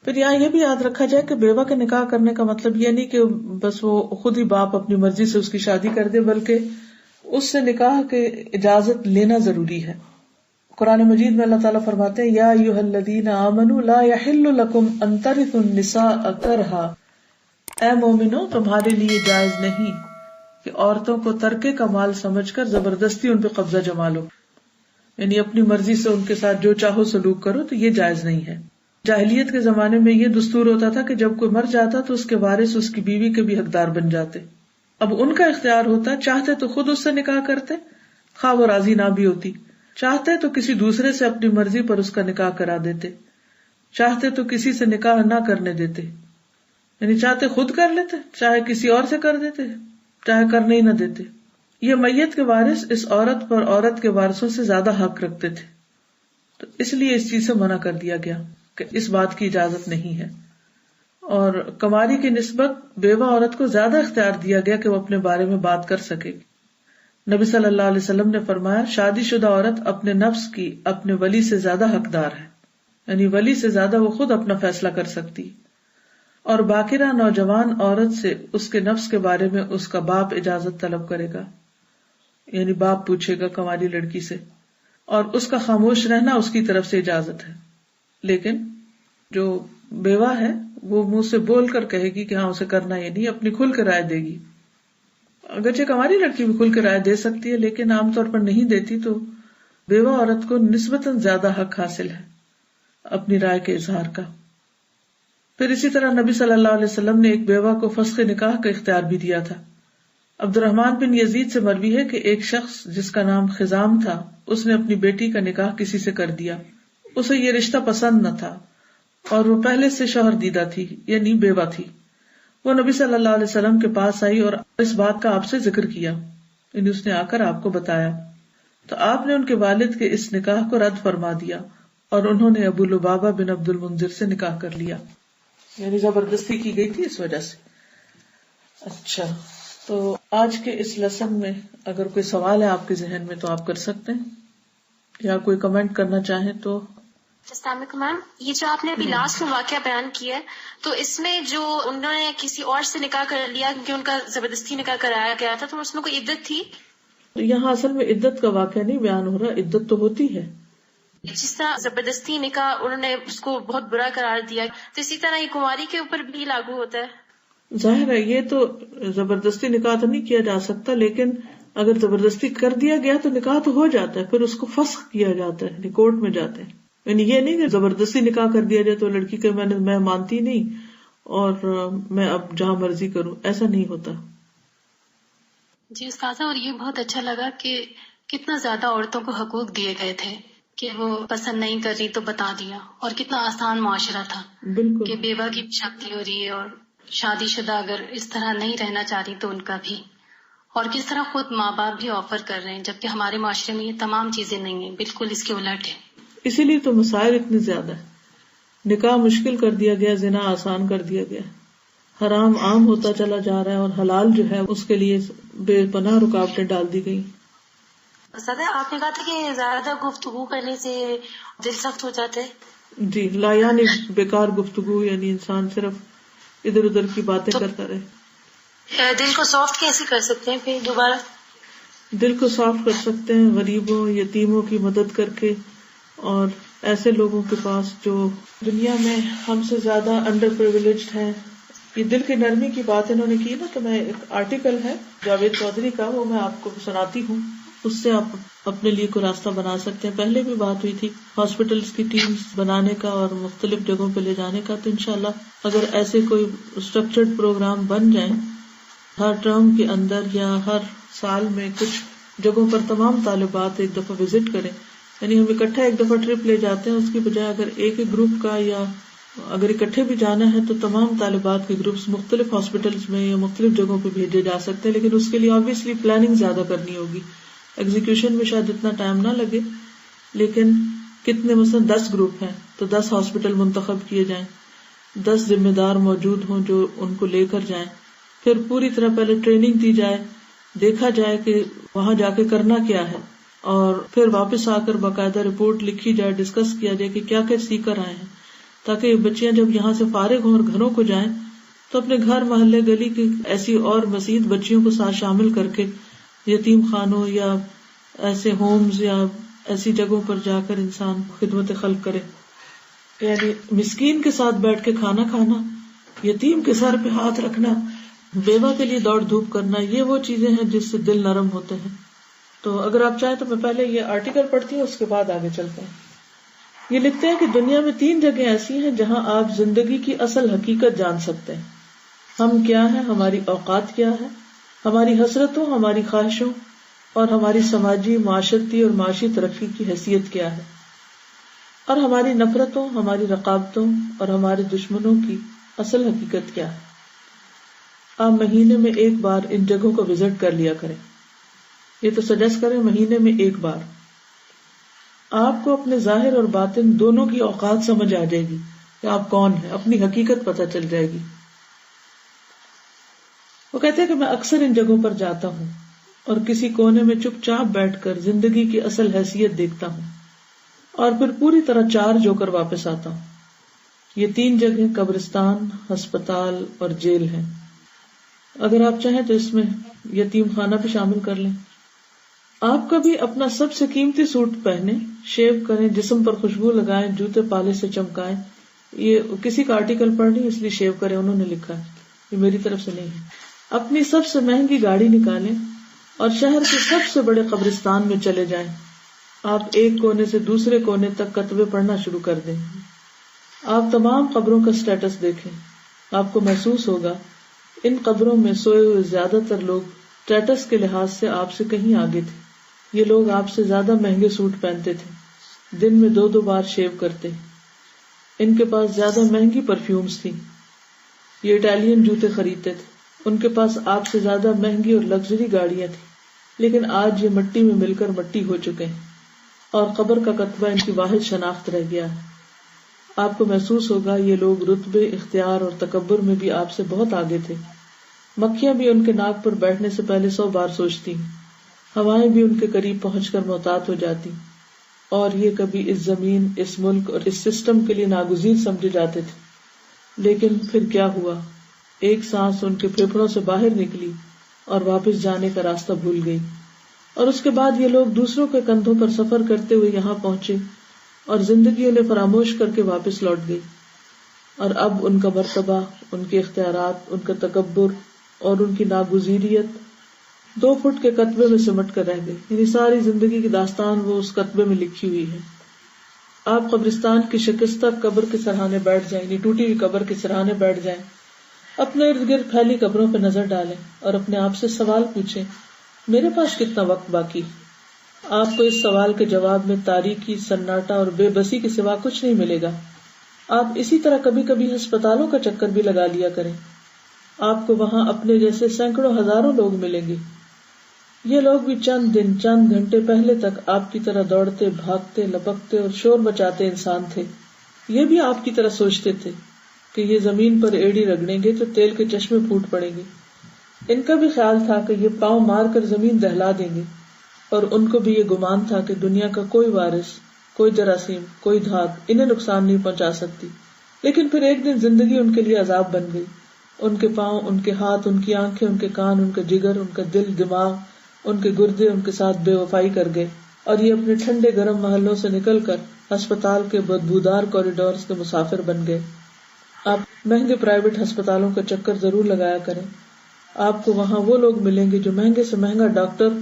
پھر یہاں یہ بھی یاد رکھا جائے کہ بیوہ کے نکاح کرنے کا مطلب یہ نہیں کہ بس وہ خود ہی باپ اپنی مرضی سے اس کی شادی کر دے، بلکہ اس سے نکاح کے اجازت لینا ضروری ہے. قرآن مجید میں اللہ تعالیٰ فرماتے ہیں یا ایھا الذین آمنوا لا یحل لکم ان ترثوا النساء کرہا، اے مومنو تمہارے لیے جائز نہیں کہ عورتوں کو ترکے کا مال سمجھ کر زبردستی ان پہ قبضہ جما لو، یعنی اپنی مرضی سے ان کے ساتھ جو چاہو سلوک کرو، تو یہ جائز نہیں ہے. جاہلیت کے زمانے میں یہ دستور ہوتا تھا کہ جب کوئی مر جاتا تو اس کے وارث اس کی بیوی کے بھی حقدار بن جاتے. اب ان کا اختیار ہوتا، چاہتے تو خود اس سے نکاح کرتے خواہ وہ راضی نہ بھی ہوتی، چاہتے تو کسی دوسرے سے اپنی مرضی پر اس کا نکاح کرا دیتے، چاہتے تو کسی سے نکاح نہ کرنے دیتے، یعنی چاہتے خود کر لیتے، چاہے کسی اور سے کر دیتے، چاہے کرنے ہی نہ دیتے. یہ میت کے وارث اس عورت پر عورت کے وارثوں سے زیادہ حق رکھتے تھے، تو اس لیے اس چیز سے منع کر دیا گیا کہ اس بات کی اجازت نہیں ہے. اور کماری کی نسبت بیوہ عورت کو زیادہ اختیار دیا گیا کہ وہ اپنے بارے میں بات کر سکے. نبی صلی اللہ علیہ وسلم نے فرمایا شادی شدہ عورت اپنے نفس کی اپنے ولی سے زیادہ حقدار ہے، یعنی ولی سے زیادہ وہ خود اپنا فیصلہ کر سکتی. اور باکرہ نوجوان عورت سے اس کے نفس کے بارے میں اس کا باپ اجازت طلب کرے گا، یعنی باپ پوچھے گا کنواری لڑکی سے، اور اس کا خاموش رہنا اس کی طرف سے اجازت ہے. لیکن جو بیوہ ہے وہ منہ سے بول کر کہے گی کہ ہاں اسے کرنا یہ نہیں، اپنی کھل کے رائے دے گی. اگرچہ کنواری لڑکی بھی کھل کے رائے دے سکتی ہے لیکن عام طور پر نہیں دیتی، تو بیوہ عورت کو نسبتاً زیادہ حق حاصل ہے اپنی رائے کے اظہار کا. پھر اسی طرح نبی صلی اللہ علیہ وسلم نے ایک بیوہ کو فسخ نکاح کا اختیار بھی دیا تھا. عبد الرحمن بن یزید سے مروی ہے کہ ایک شخص جس کا نام خزام تھا، اس نے اپنی بیٹی کا نکاح کسی سے کر دیا. اسے یہ رشتہ پسند نہ تھا اور وہ پہلے سے شوہر دیدہ تھی، یعنی بیوہ تھی. وہ نبی صلی اللہ علیہ وسلم کے پاس آئی اور اس بات کا آپ سے ذکر کیا، یعنی اس نے آ کر آپ کو بتایا. تو آپ نے ان کے والد کے اس نکاح کو رد فرما دیا اور انہوں نے ابو لبابہ بن عبد المنذر سے نکاح کر لیا، یعنی زبردستی کی گئی تھی اس وجہ سے. اچھا، تو آج کے اس لیسن میں اگر کوئی سوال ہے آپ کے ذہن میں تو آپ کر سکتے ہیں، یا کوئی کمنٹ کرنا چاہیں تو. السلام علیکم میم، یہ جو آپ نے ابھی لاسٹ میں واقعہ بیان کیا ہے، تو اس میں جو انہوں نے کسی اور سے نکاح کر لیا کیونکہ ان کا زبردستی نکاح کرایا گیا تھا، تو اس میں کوئی عدت تھی؟ یہاں اصل میں عدت کا واقعہ نہیں بیان ہو رہا، عدت تو ہوتی ہے. جس طرح زبردستی نکاح انہوں نے اس کو بہت برا قرار دیا، تو اسی طرح یہ کنواری کے اوپر بھی لاگو ہوتا ہے. ظاہر ہے یہ تو زبردستی نکاح تو نہیں کیا جا سکتا، لیکن اگر زبردستی کر دیا گیا تو نکاح تو ہو جاتا ہے، پھر اس کو فسخ کیا جاتا ہے، کورٹ میں جاتے ہیں. یعنی یہ نہیں کہ زبردستی نکاح کر دیا جائے تو لڑکی کہ میں مانتی نہیں اور میں اب جہاں مرضی کروں، ایسا نہیں ہوتا. جی استاذہ، اور یہ بہت اچھا لگا کہ کتنا زیادہ عورتوں کو حقوق دیے گئے تھے کہ وہ پسند نہیں کر رہی تو بتا دیا، اور کتنا آسان معاشرہ تھا. بالکل کہ بیوہ کی شادی ہو رہی ہے اور شادی شدہ اگر اس طرح نہیں رہنا چاہتی تو ان کا بھی، اور کس طرح خود ماں باپ بھی آفر کر رہے ہیں، جبکہ ہمارے معاشرے میں یہ تمام چیزیں نہیں ہیں، بالکل اس کے الٹ ہے. اسی لیے تو مسائل اتنے زیادہ ہیں. نکاح مشکل کر دیا گیا، زنا آسان کر دیا گیا، حرام عام ہوتا چلا جا رہا ہے، اور حلال جو ہے اس کے لیے بے پناہ رکاوٹیں ڈال دی گئی. سادہ آپ نے کہا تھا کہ زیادہ گفتگو کرنے سے دل سخت ہو جاتا ہے. جی، لا یعنی بیکار گفتگو، یعنی انسان صرف ادھر ادھر کی باتیں کرتا رہے. دل کو سافٹ کیسے کر سکتے ہیں پھر دوبارہ؟ دل کو سافٹ کر سکتے ہیں غریبوں یتیموں کی مدد کر کے، اور ایسے لوگوں کے پاس جو دنیا میں ہم سے زیادہ انڈر پریویلیجڈ ہیں. یہ دل کی نرمی کی بات انہوں نے کی نا، تو میں ایک آرٹیکل ہے جاوید چودھری کا، وہ میں آپ کو سناتی ہوں، اس سے آپ اپنے لیے کوئی راستہ بنا سکتے ہیں. پہلے بھی بات ہوئی تھی ہاسپٹلس کی ٹیمز بنانے کا اور مختلف جگہوں پہ لے جانے کا، تو انشاءاللہ اگر ایسے کوئی اسٹرکچرڈ پروگرام بن جائیں ہر ٹرم کے اندر یا ہر سال میں کچھ جگہوں پر تمام طالبات ایک دفعہ وزٹ کریں، یعنی ہم اکٹھے ایک دفعہ ٹرپ لے جاتے ہیں، اس کی بجائے اگر ایک ہی گروپ کا، یا اگر اکٹھے بھی جانا ہے تو تمام طالبات کے گروپس مختلف ہاسپٹلس میں یا مختلف جگہوں پہ بھیجے جا سکتے ہیں. لیکن اس کے لیے آبویسلی پلاننگ زیادہ کرنی ہوگی، ایگزیکیوشن میں شاید اتنا ٹائم نہ لگے، لیکن کتنے مثلا 10 گروپ ہیں تو 10 ہاسپٹل منتخب کیے جائیں، 10 ذمہ دار موجود ہوں جو ان کو لے کر جائیں، پھر پوری طرح پہلے ٹریننگ دی جائے، دیکھا جائے کہ وہاں جا کے کرنا کیا ہے، اور پھر واپس آ کر باقاعدہ رپورٹ لکھی جائے، ڈسکس کیا جائے کہ کیا کیا سیکھ کر آئے ہیں، تاکہ بچیاں جب یہاں سے فارغ ہوں اور گھروں کو جائیں تو اپنے گھر محلے گلی کی ایسی اور مزید بچیوں کو ساتھ شامل کر کے یتیم خانوں یا ایسے ہومز یا ایسی جگہوں پر جا کر انسان خدمت خلق کرے. یعنی مسکین کے ساتھ بیٹھ کے کھانا کھانا، یتیم کے سر پہ ہاتھ رکھنا، بیوہ کے لیے دوڑ دھوپ کرنا، یہ وہ چیزیں ہیں جس سے دل نرم ہوتے ہیں. تو اگر آپ چاہیں تو میں پہلے یہ آرٹیکل پڑھتی ہوں، اس کے بعد آگے چلتے ہیں. یہ لکھتے ہیں کہ دنیا میں 3 جگہیں ایسی ہیں جہاں آپ زندگی کی اصل حقیقت جان سکتے ہیں. ہم کیا ہیں، ہماری اوقات کیا ہے، ہماری حسرتوں، ہماری خواہشوں اور ہماری سماجی، معاشرتی اور معاشی ترقی کی حیثیت کیا ہے، اور ہماری نفرتوں، ہماری رقابتوں اور ہمارے دشمنوں کی اصل حقیقت کیا ہے. آپ مہینے میں 1 بار ان جگہوں کو وزٹ کر لیا کریں. یہ تو سجیسٹ کریں مہینے میں 1 بار. آپ کو اپنے ظاہر اور باطن دونوں کی اوقات سمجھ آ جائے گی کہ آپ کون ہیں، اپنی حقیقت پتہ چل جائے گی. وہ کہتے ہیں کہ میں اکثر ان جگہوں پر جاتا ہوں اور کسی کونے میں چپ چاپ بیٹھ کر زندگی کی اصل حیثیت دیکھتا ہوں اور پھر پوری طرح چارج ہو کر واپس آتا ہوں. یہ 3 جگہیں قبرستان، ہسپتال اور جیل ہیں. اگر آپ چاہیں تو اس میں یتیم خانہ بھی شامل کر لیں. آپ کبھی اپنا سب سے قیمتی سوٹ پہنے، شیو کریں، جسم پر خوشبو لگائیں، جوتے پالش سے چمکائیں. یہ کسی کا آرٹیکل پڑھ نہیں اس لیے شیو کریں انہوں نے لکھا ہے، یہ میری طرف سے نہیں ہے. اپنی سب سے مہنگی گاڑی نکالیں اور شہر کے سب سے بڑے قبرستان میں چلے جائیں. آپ ایک کونے سے دوسرے کونے تک کتبے پڑھنا شروع کر دیں. آپ تمام قبروں کا سٹیٹس دیکھیں. آپ کو محسوس ہوگا ان قبروں میں سوئے ہوئے زیادہ تر لوگ سٹیٹس کے لحاظ سے آپ سے کہیں آگے تھے. یہ لوگ آپ سے زیادہ مہنگے سوٹ پہنتے تھے، دن میں 2 بار شیو کرتے، ان کے پاس زیادہ مہنگی پرفیومز تھی، یہ اٹالین جوتے خریدتے تھے، ان کے پاس آپ سے زیادہ مہنگی اور لگژری گاڑیاں تھیں. لیکن آج یہ مٹی میں مل کر مٹی ہو چکے ہیں اور قبر کا کتبہ ان کی واحد شناخت رہ گیا ہے. آپ کو محسوس ہوگا یہ لوگ رتبے، اختیار اور تکبر میں بھی آپ سے بہت آگے تھے. مکھیاں بھی ان کے ناک پر بیٹھنے سے پہلے 100 بار سوچتی، ہوائیں بھی ان کے قریب پہنچ کر محتاط ہو جاتی، اور یہ کبھی اس زمین، اس ملک اور اس سسٹم کے لیے ناگزیر سمجھے جاتے تھے. لیکن پھر کیا ہوا؟ ایک سانس ان کے پھیپھڑوں سے باہر نکلی اور واپس جانے کا راستہ بھول گئی، اور اس کے بعد یہ لوگ دوسروں کے کندھوں پر سفر کرتے ہوئے یہاں پہنچے اور زندگی انہیں فراموش کر کے واپس لوٹ گئی. اور اب ان کا مرتبہ، ان کے اختیارات، ان کا تکبر اور ان کی ناگزیریت 2 فٹ کے کتبے میں سمٹ کر رہ گئے. یعنی ساری زندگی کی داستان وہ اس کتبے میں لکھی ہوئی ہے. آپ قبرستان کی شکستہ قبر کے سرہانے بیٹھ جائیں، یعنی ٹوٹی ہوئی قبر کے سرہانے بیٹھ جائیں، اپنے ارد گرد پھیلی قبروں پہ نظر ڈالیں اور اپنے آپ سے سوال پوچھیں، میرے پاس کتنا وقت باقی؟ آپ کو اس سوال کے جواب میں تاریکی، سناٹا اور بے بسی کے سوا کچھ نہیں ملے گا. آپ اسی طرح کبھی کبھی ہسپتالوں کا چکر بھی لگا لیا کریں. آپ کو وہاں اپنے جیسے سینکڑوں ہزاروں لوگ ملیں گے. یہ لوگ بھی چند دن، چند گھنٹے پہلے تک آپ کی طرح دوڑتے، بھاگتے، لپکتے اور شور مچاتے انسان تھے. یہ بھی آپ کی طرح سوچتے تھے کہ یہ زمین پر ایڑی رگڑیں گے تو تیل کے چشمے پھوٹ پڑیں گے. ان کا بھی خیال تھا کہ یہ پاؤں مار کر زمین دہلا دیں گے، اور ان کو بھی یہ گمان تھا کہ دنیا کا کوئی وارث، کوئی جراثیم، کوئی دھات انہیں نقصان نہیں پہنچا سکتی. لیکن پھر ایک دن زندگی ان کے لیے عذاب بن گئی. ان کے پاؤں، ان کے ہاتھ، ان کی آنکھیں، ان کے کان، ان کا جگر، ان کا دل، دماغ، ان کے گردے ان کے ساتھ بے وفائی کر گئے، اور یہ اپنے ٹھنڈے گرم محلوں سے نکل کر ہسپتال کے بدبودار کوریڈورز کے مسافر بن گئے. آپ مہنگے پرائیویٹ ہسپتالوں کا چکر ضرور لگایا کریں. آپ کو وہاں وہ لوگ ملیں گے جو مہنگے سے مہنگا ڈاکٹر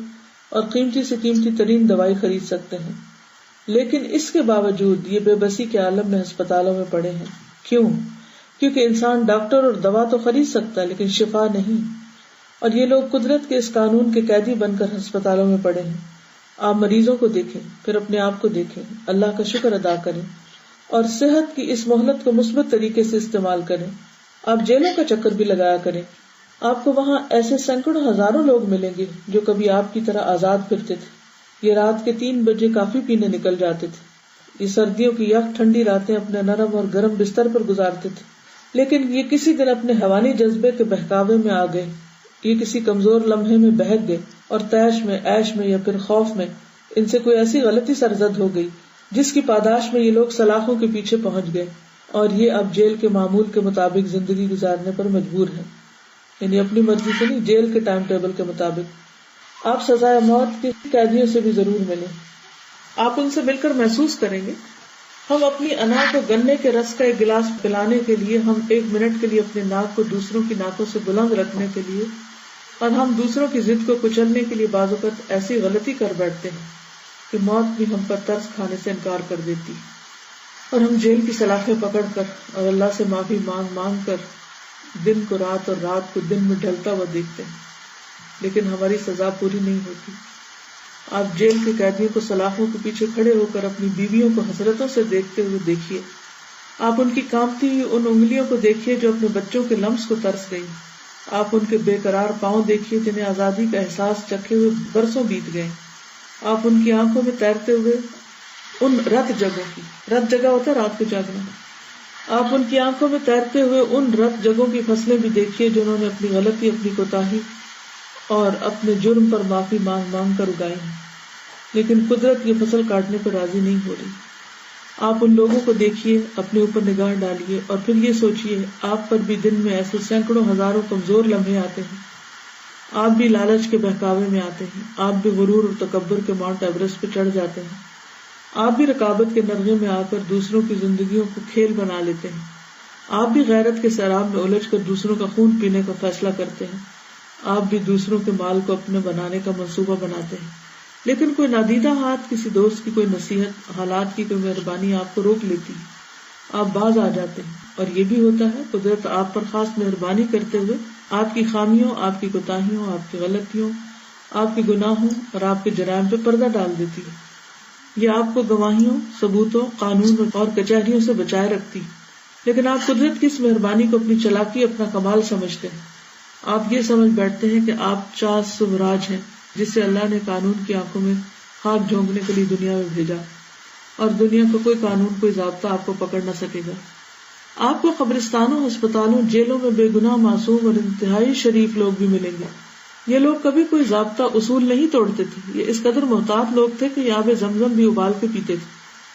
اور قیمتی سے قیمتی ترین دوائی خرید سکتے ہیں، لیکن اس کے باوجود یہ بے بسی کے عالم میں ہسپتالوں میں پڑے ہیں. کیوں؟ کیونکہ انسان ڈاکٹر اور دوا تو خرید سکتا ہے لیکن شفا نہیں، اور یہ لوگ قدرت کے اس قانون کے قیدی بن کر ہسپتالوں میں پڑے ہیں. آپ مریضوں کو دیکھیں، پھر اپنے آپ کو دیکھیں، اللہ کا شکر ادا کریں اور صحت کی اس مہلت کو مثبت طریقے سے استعمال کریں. آپ جیلوں کا چکر بھی لگایا کریں. آپ کو وہاں ایسے سینکڑوں ہزاروں لوگ ملیں گے جو کبھی آپ کی طرح آزاد پھرتے تھے. یہ رات کے 3 بجے کافی پینے نکل جاتے تھے. یہ سردیوں کی یک ٹھنڈی راتیں اپنے نرم اور گرم بستر پر گزارتے تھے. لیکن یہ کسی دن اپنے حیوانی جذبے کے بہکاوے میں آ گئے، یہ کسی کمزور لمحے میں بہک گئے اور تیش میں، عیش میں یا پھر خوف میں ان سے کوئی ایسی غلطی سرزد ہو گئی جس کی پاداش میں یہ لوگ سلاخوں کے پیچھے پہنچ گئے اور یہ اب جیل کے معمول کے مطابق زندگی گزارنے پر مجبور ہیں، یعنی اپنی مرضی سے نہیں، جیل کے ٹائم ٹیبل کے مطابق۔ آپ سزائے موت کے قیدیوں سے بھی ضرور ملیں، آپ ان سے مل کر محسوس کریں گے۔ ہم اپنی انا کو گنے کے رس کا ایک گلاس پلانے کے لیے، ہم 1 منٹ کے لیے اپنے ناک کو دوسروں کی ناکوں سے بلند رکھنے کے لیے، اور ہم دوسروں کی ضد کو کچلنے کے لیے بعض اوقات ایسی غلطی کر بیٹھتے ہیں کہ موت بھی ہم پر ترس کھانے سے انکار کر دیتی، اور ہم جیل کی سلاخیں پکڑ کر اور اللہ سے معافی مانگ مانگ کر دن کو رات اور رات کو دن میں ڈھلتا ہوا دیکھتے ہیں، لیکن ہماری سزا پوری نہیں ہوتی۔ آپ جیل کے قیدیوں کو سلاخوں کے پیچھے کھڑے ہو کر اپنی بیویوں کو حسرتوں سے دیکھتے ہوئے دیکھیے، آپ ان کی کانپتی ہوئی ان انگلیوں کو دیکھیے جو اپنے بچوں کے لمس کو ترس گئی، آپ ان کے بے قرار پاؤں دیکھیے جنہیں آزادی کا احساس چکھے ہوئے برسوں بیت گئے، آپ ان کی آنکھوں میں تیرتے ہوئے ان رت جگہ ہوتا ہے رات کو جاگنا، آپ ان کی آنکھوں میں تیرتے ہوئے ان رت جگہوں کی فصلیں بھی دیکھیے جنہوں نے اپنی غلطی، اپنی کوتاہی اور اپنے جرم پر معافی مانگ مانگ کر اگائی ہیں، لیکن قدرت یہ فصل کاٹنے پر راضی نہیں ہو رہی۔ آپ ان لوگوں کو دیکھیے، اپنے اوپر نگاہ ڈالیے اور پھر یہ سوچئے آپ پر بھی دن میں ایسے سینکڑوں ہزاروں کمزور لمحے آتے ہیں، آپ بھی لالچ کے بہکاوے میں آتے ہیں، آپ بھی غرور اور تکبر کے ماؤنٹ ایورسٹ پہ چڑھ جاتے ہیں، آپ بھی رکابت کے نرغے میں آ کر دوسروں کی زندگیوں کو کھیل بنا لیتے ہیں، آپ بھی غیرت کے سیراب میں الجھ کر دوسروں کا خون پینے کا فیصلہ کرتے ہیں، آپ بھی دوسروں کے مال کو اپنے بنانے کا منصوبہ بناتے ہیں، لیکن کوئی نادیدہ ہاتھ، کسی دوست کی کوئی نصیحت، حالات کی کوئی مہربانی آپ کو روک لیتی ہے، آپ باز آ جاتے ہیں۔ اور یہ بھی ہوتا ہے قدرت آپ پر خاص مہربانی کرتے ہوئے آپ کی خامیوں، آپ کی کوتاہیوں، آپ کی غلطیوں، آپ کے گناہوں اور آپ کے جرائم پہ پردہ ڈال دیتی ہے۔ یہ آپ کو گواہیوں، ثبوتوں، قانون اور کچہریوں سے بچائے رکھتی، لیکن آپ قدرت کی اس مہربانی کو اپنی چالاکی، اپنا کمال سمجھتے ہیں۔ آپ یہ سمجھ بیٹھتے ہیں کہ آپ چاز سمراج ہیں جسے اللہ نے قانون کی آنکھوں میں خاک جھونکنے کے لیے دنیا میں بھیجا، اور دنیا کا کوئی قانون، کوئی ضابطہ آپ کو پکڑ نہ سکے گا۔ آپ کو قبرستانوں، ہسپتالوں، جیلوں میں بے گناہ معصوم اور انتہائی شریف لوگ بھی ملیں گے۔ یہ لوگ کبھی کوئی ضابطہ اصول نہیں توڑتے تھے، یہ اس قدر محتاط لوگ تھے کہ آب زمزم بھی ابال کے پیتے تھے،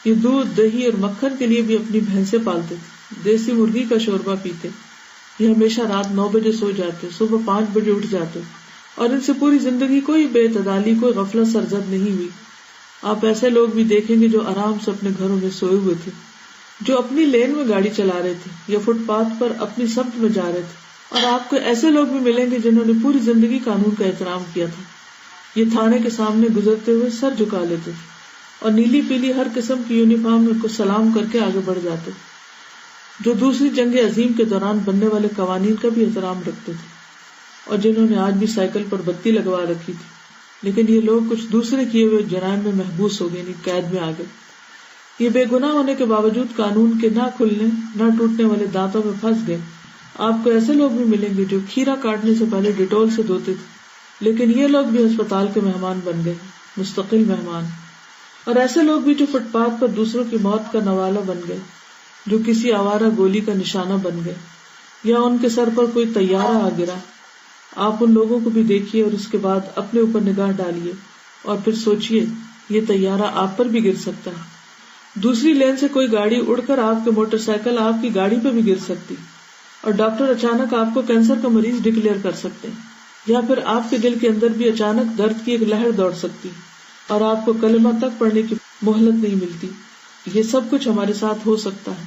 یہ دودھ، دہی اور مکھن کے لیے بھی اپنی بھینسیں پالتے تھے، دیسی مرغی کا شوربہ پیتے، یہ ہمیشہ رات 9 بجے سو جاتے، صبح 5 بجے اٹھ جاتے، اور ان سے پوری زندگی کوئی بے اعتدالی، کوئی غفلت سرزد نہیں ہوئی۔ آپ ایسے لوگ بھی دیکھیں گے جو آرام سے اپنے گھروں میں سوئے ہوئے تھے، جو اپنی لین میں گاڑی چلا رہے تھے یا فٹ پاتھ پر اپنی سمت میں جا رہے تھے، اور آپ کو ایسے لوگ بھی ملیں گے جنہوں نے پوری زندگی قانون کا احترام کیا تھا، یہ تھانے کے سامنے گزرتے ہوئے سر جھکا لیتے تھے اور نیلی پیلی ہر قسم کی یونیفارم کو سلام کر کے آگے بڑھ جاتے، جو دوسری جنگ عظیم کے دوران بننے والے قوانین کا بھی احترام رکھتے تھے، اور جنہوں نے آج بھی سائیکل پر بتی لگوا رکھی تھی، لیکن یہ لوگ کچھ دوسرے کیے ہوئے جرائم میں محبوس ہو گئے، یعنی قید میں آ گئے۔ یہ بے گناہ ہونے کے باوجود قانون کے نہ کھلنے نہ ٹوٹنے والے دانتوں میں پھنس گئے۔ آپ کو ایسے لوگ بھی ملیں گے جو کھیرا کاٹنے سے پہلے ڈیٹول سے دھوتے تھے، لیکن یہ لوگ بھی ہسپتال کے مہمان بن گئے، مستقل مہمان۔ اور ایسے لوگ بھی جو فٹ پاتھ پر دوسروں کی موت کا نوالہ بن گئے، جو کسی آوارہ گولی کا نشانہ بن گئے، یا ان کے سر پر کوئی طیارہ آ گرا۔ آپ ان لوگوں کو بھی دیکھیے اور اس کے بعد اپنے اوپر نگاہ ڈالیے اور پھر سوچئے یہ طیارہ آپ پر بھی گر سکتا ہے، دوسری لین سے کوئی گاڑی اڑ کر آپ کے موٹر سائیکل آپ کی گاڑی پہ بھی گر سکتی، اور ڈاکٹر اچانک آپ کو کینسر کا مریض ڈکلیئر کر سکتے ہیں، یا پھر آپ کے دل کے اندر بھی اچانک درد کی ایک لہر دوڑ سکتی اور آپ کو کلمہ تک پڑھنے کی مہلت نہیں ملتی۔ یہ سب کچھ ہمارے ساتھ ہو سکتا ہے،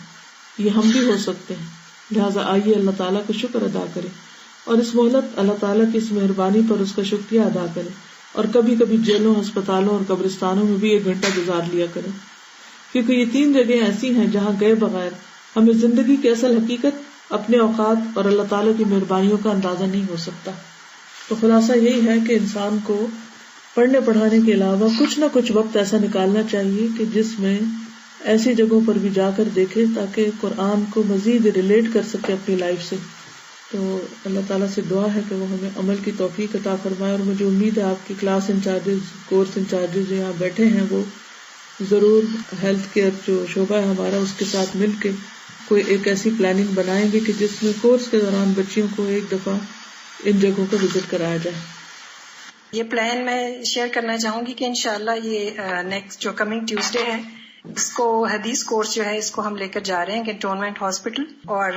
یہ ہم بھی ہو سکتے ہیں، لہٰذا آئیے اللہ تعالیٰ کا شکر ادا کریں اور اس مہلت اللہ تعالیٰ کی اس مہربانی پر اس کا شکریہ ادا کریں، اور کبھی کبھی جیلوں، ہسپتالوں اور قبرستانوں میں بھی 1 گھنٹہ گزار لیا کریں، کیونکہ یہ 3 جگہیں ایسی ہیں جہاں گئے بغیر ہمیں زندگی کی اصل حقیقت، اپنے اوقات اور اللہ تعالیٰ کی مہربانیوں کا اندازہ نہیں ہو سکتا۔ تو خلاصہ یہی ہے کہ انسان کو پڑھنے پڑھانے کے علاوہ کچھ نہ کچھ وقت ایسا نکالنا چاہیے کہ جس میں ایسی جگہوں پر بھی جا کر دیکھے تاکہ قرآن کو مزید ریلیٹ کر سکے اپنی لائف سے۔ تو اللہ تعالیٰ سے دعا ہے کہ وہ ہمیں عمل کی توفیق عطا فرمائے، اور مجھے امید ہے آپ کی کلاس انچارجز، کورس انچارجز جو یہاں بیٹھے ہیں وہ ضرور ہیلتھ کیئر جو شعبہ ہے ہمارا اس کے ساتھ مل کے کوئی ایک ایسی پلاننگ بنائیں گے کہ جس میں کورس کے دوران بچیوں کو ایک دفعہ ان جگہوں کا وزٹ کرایا جائے۔ یہ پلان میں شیئر کرنا چاہوں گی کہ انشاءاللہ یہ نیکسٹ جو کمنگ ٹیوزڈے ہے اس کو حدیث کورس جو ہے اس کو ہم لے کر جا رہے ہیں کنٹونمنٹ ہاسپٹل، اور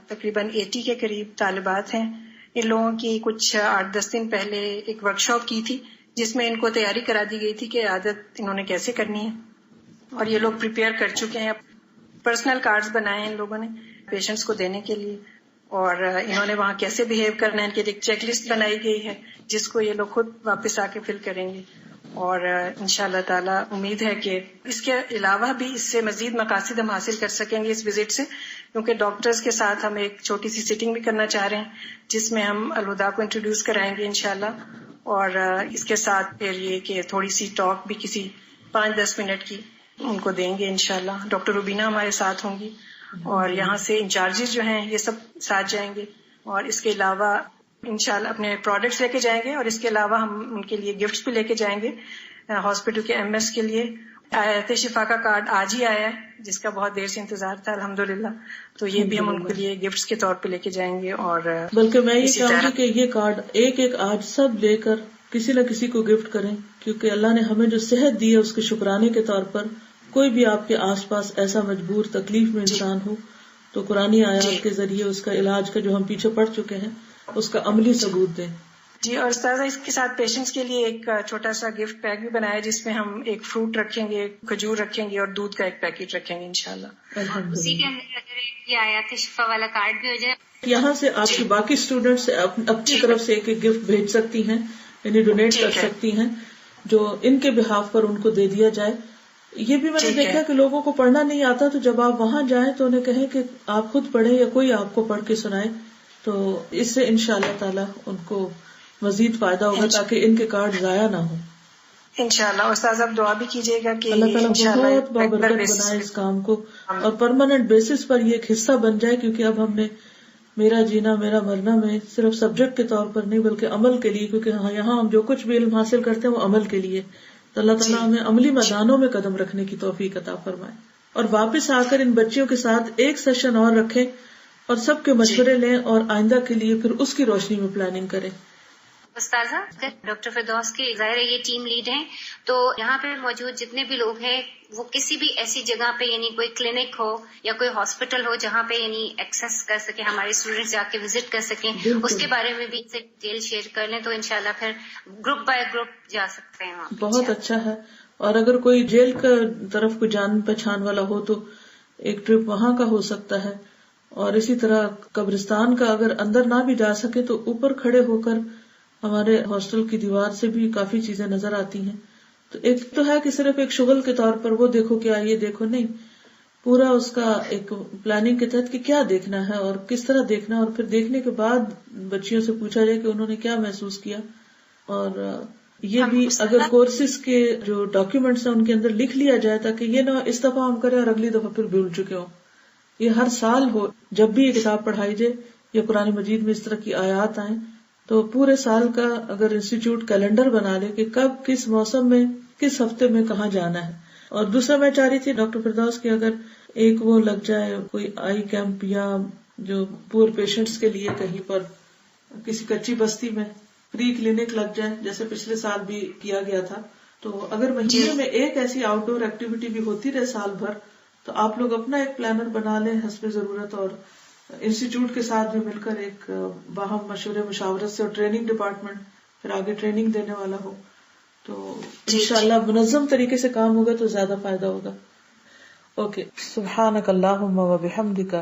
تقریباً 80 کے قریب طالبات ہیں. ان لوگوں کی کچھ 8-10 دن پہلے ایک ورکشاپ کی تھی جس میں ان کو تیاری کرا دی گئی تھی کہ عادت انہوں نے کیسے کرنی ہے، اور یہ لوگ پریپیئر کر چکے ہیں. پرسنل کارڈز بنائے ہیں ان لوگوں نے پیشنٹس کو دینے کے لیے، اور انہوں نے وہاں کیسے بہیو کرنا ہے ان کی ایک چیک لسٹ بنائی گئی ہے جس کو یہ لوگ خود واپس آ کے فل کریں گے. اور انشاءاللہ تعالی امید ہے کہ اس کے علاوہ بھی اس سے مزید مقاصد ہم حاصل کر سکیں گے اس وزٹ سے، کیونکہ ڈاکٹرز کے ساتھ ہم ایک چھوٹی سی سیٹنگ بھی کرنا چاہ رہے ہیں جس میں ہم الہدا کو انٹروڈیوس کرائیں گے انشاءاللہ. اور اس کے ساتھ پھر یہ کہ تھوڑی سی ٹاک بھی کسی 5-10 منٹ کی ان کو دیں گے انشاءاللہ. ڈاکٹر روبینہ ہمارے ساتھ ہوں گی، اور یہاں سے انچارجز جو ہیں یہ سب ساتھ جائیں گے. اور اس کے علاوہ انشاءاللہ اپنے پروڈکٹس لے کے جائیں گے، اور اس کے علاوہ ہم ان کے لیے گفٹس بھی لے کے جائیں گے ہاسپٹل کے MS کے لیے. آیت شفا کا کارڈ آج ہی آیا ہے جس کا بہت دیر سے انتظار تھا الحمدللہ، تو یہ بھی ہم ان کے لیے گفٹس کے طور پہ لے کے جائیں گے. اور بلکہ میں یہ چاہوں گی کہ یہ کارڈ ایک آج سب لے کر کسی نہ کسی کو گفٹ کریں، کیونکہ اللہ نے ہمیں جو صحت دی ہے اس کے شکرانے کے طور پر کوئی بھی آپ کے آس پاس ایسا مجبور تکلیف میں انسان ہو تو قرآنی آیات کے ذریعے اس کا علاج کا جو ہم پیچھے پڑ چکے ہیں اس کا عملی ثبوت دیں. جی. اور استاذہ اس کے ساتھ پیشنٹس کے لیے ایک چھوٹا سا گفٹ پیک بھی بنایا جس میں ہم ایک فروٹ رکھیں گے، کھجور رکھیں گے، اور دودھ کا ایک پیکٹ رکھیں گے انشاءاللہ. اسی کے اندر اگر یہ آیات شفا والا کارڈ بھی ہو جائے. یہاں سے آپ کے باقی اسٹوڈینٹس اپنی طرف سے ایک گفٹ بھیج سکتی ہیں، یعنی ڈونیٹ کر سکتی ہیں جو ان کے بہاف پر ان کو دے دیا جائے. یہ بھی میں نے دیکھا کہ لوگوں کو پڑھنا نہیں آتا تو جب آپ وہاں جائیں تو انہیں کہیں کہ آپ خود پڑھیں یا کوئی آپ کو پڑھ کے سنائے، تو اس سے انشاءاللہ تعالی ان کو مزید فائدہ ہوگا تاکہ ان کے کارڈ ضائع نہ ہوں. انشاءاللہ. استاذ آپ دعا بھی کیجیے گا کہ اللہ تعالیٰ بہت بابرکت بنائے اس کام کو اور پرماننٹ بیسس پر یہ ایک حصہ بن جائے، کیونکہ اب ہم نے میرا جینا میرا مرنا میں صرف سبجیکٹ کے طور پر نہیں بلکہ عمل کے لیے، کیونکہ یہاں ہم جو کچھ بھی علم حاصل کرتے ہیں وہ عمل کے لیے، تو اللہ تعالیٰ ہمیں عملی میدانوں میں قدم رکھنے کی توفیق عطا فرمائے. اور واپس آ کر ان بچیوں کے ساتھ ایک سیشن اور رکھیں اور سب کے مشورے لیں اور آئندہ کے لیے پھر اس کی روشنی میں پلاننگ کریں. استاذہ ڈاکٹر فردوس کی ظاہر ہے یہ ٹیم لیڈ ہیں، تو یہاں پہ موجود جتنے بھی لوگ ہیں وہ کسی بھی ایسی جگہ پہ یعنی کوئی کلینک ہو یا کوئی ہاسپٹل ہو جہاں پہ یعنی ایکسس کر سکیں، ہمارے اسٹوڈینٹس جا کے وزٹ کر سکیں، اس کے بارے میں بھی ڈیٹیل شیئر کر لیں تو انشاءاللہ پھر گروپ بائی گروپ جا سکتے ہیں وہاں. بہت اچھا ہے. اور اگر کوئی جیل کا طرف کوئی جان پہچان والا ہو تو ایک ٹرپ وہاں کا ہو سکتا ہے. اور اسی طرح قبرستان کا اگر اندر نہ بھی جا سکے تو اوپر کھڑے ہو کر ہمارے ہاسٹل کی دیوار سے بھی کافی چیزیں نظر آتی ہیں. تو ایک تو ہے کہ صرف ایک شغل کے طور پر وہ دیکھو کیا یہ دیکھو، نہیں، پورا اس کا ایک پلاننگ کے تحت کہ کیا دیکھنا ہے اور کس طرح دیکھنا ہے، اور پھر دیکھنے کے بعد بچیوں سے پوچھا جائے کہ انہوں نے کیا محسوس کیا. اور یہ بھی اگر کورسز کے جو ڈاکیومنٹس ہیں ان کے اندر لکھ لیا جائے تاکہ یہ نہ اس دفعہ ہم کریں اور اگلی دفعہ پھر بھول چکے ہوں. یہ ہر سال ہو جب بھی یہ کتاب پڑھائی جائے یا قرآن مجید میں اس طرح کی آیات آئیں تو پورے سال کا اگر انسٹیٹیوٹ کیلنڈر بنا لے کہ کب کس موسم میں کس ہفتے میں کہاں جانا ہے. اور دوسرا میں چاہ رہی تھی ڈاکٹر فردوس کی اگر ایک وہ لگ جائے کوئی آئی کیمپ یا جو پور پیشنٹس کے لیے کہیں پر کسی کچی بستی میں فری کلینک لگ جائے جیسے پچھلے سال بھی کیا گیا تھا، تو اگر مہینے میں ایک ایسی آؤٹ ڈور ایکٹیویٹی بھی ہوتی رہے سال بھر تو آپ لوگ اپنا ایک پلانر بنا لیں حسب ضرورت، اور انسٹیٹیوٹ کے ساتھ بھی مل کر ایک باہم مشورے مشاورت سے، اور ٹریننگ ڈپارٹمنٹ پھر آگے ٹریننگ دینے والا ہو تو انشاءاللہ منظم طریقے سے کام ہوگا تو زیادہ فائدہ ہوگا. اوکے. سبحانک اللہم و بحمدک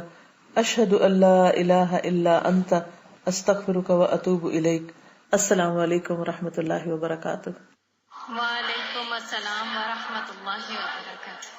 اشہد ان لا الہ الا انت استغفرک و اتوب الیک. السلام علیکم و رحمۃ اللہ وبرکاتہ. وعلیکم السلام ورحمۃ اللہ وبرکاتہ.